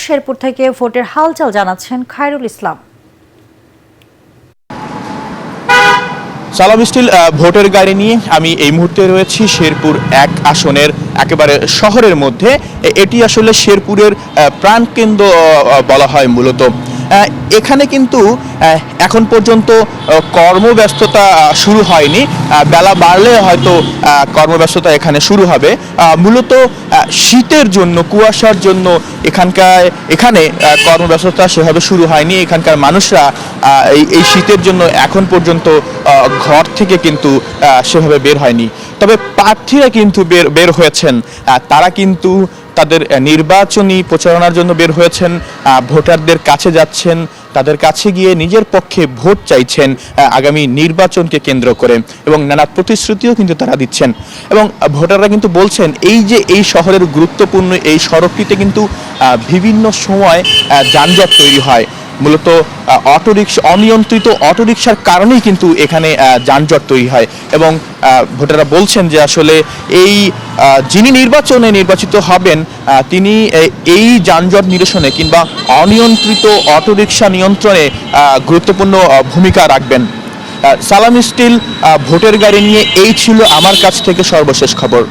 শেরপুর থেকে ভোটের হালচাল জানাচ্ছেন খায়রুল ইসলাম। সালাম স্টিল ভোটের গাড়ি নিয়ে আমি এই মুহূর্তে রয়েছি শেরপুর 1 আসনের একেবারে শহরের মধ্যে। এটি আসলে শেরপুরের প্রাণকেন্দ্র বলা হয় মূলত। এখানে কিন্তু এখন পর্যন্ত কর্মব্যস্ততা শুরু হয়নি, বেলা বাড়লে হয়তো কর্মব্যস্ততা এখানে শুরু হবে। মূলত শীতের জন্য, কুয়াশার জন্য এখানে কর্মব্যস্ততা সেভাবে শুরু হয়নি। এখানকার মানুষরা এই শীতের জন্য এখন পর্যন্ত ঘর থেকে কিন্তু সেভাবে বের হয়নি। তবে প্রার্থীরা কিন্তু বের হয়েছেন, তারা কিন্তু তাদের নির্বাচনী প্রচারণার জন্য বের হয়েছেন, ভোটারদের কাছে যাচ্ছেন, তাদের কাছে গিয়ে নিজের পক্ষে ভোট চাইছেন আগামী নির্বাচনকে কেন্দ্র করে, এবং নানা প্রতিশ্রুতিও কিন্তু তারা দিচ্ছেন। এবং ভোটাররা কিন্তু বলছেন এই শহরের গুরুত্বপূর্ণ এই সড়কটিতে কিন্তু বিভিন্ন সময় যানজট তৈরি হয়। মূলত অনিয়ন্ত্রিত অটোরিকশার কারণেই কিন্তু এখানে যানজট তৈরি হয়। এবং ভোটাররা বলছেন যে আসলে যিনি নির্বাচিত হবেন তিনি এই যানজট নিরসনে কিংবা অনিয়ন্ত্রিত অটোরিকশা নিয়ন্ত্রণে গুরুত্বপূর্ণ ভূমিকা রাখবেন। সালাম স্টিল ভোটের গাড়ি নিয়ে এই ছিল আমার কাছ থেকে সর্বশেষ খবর।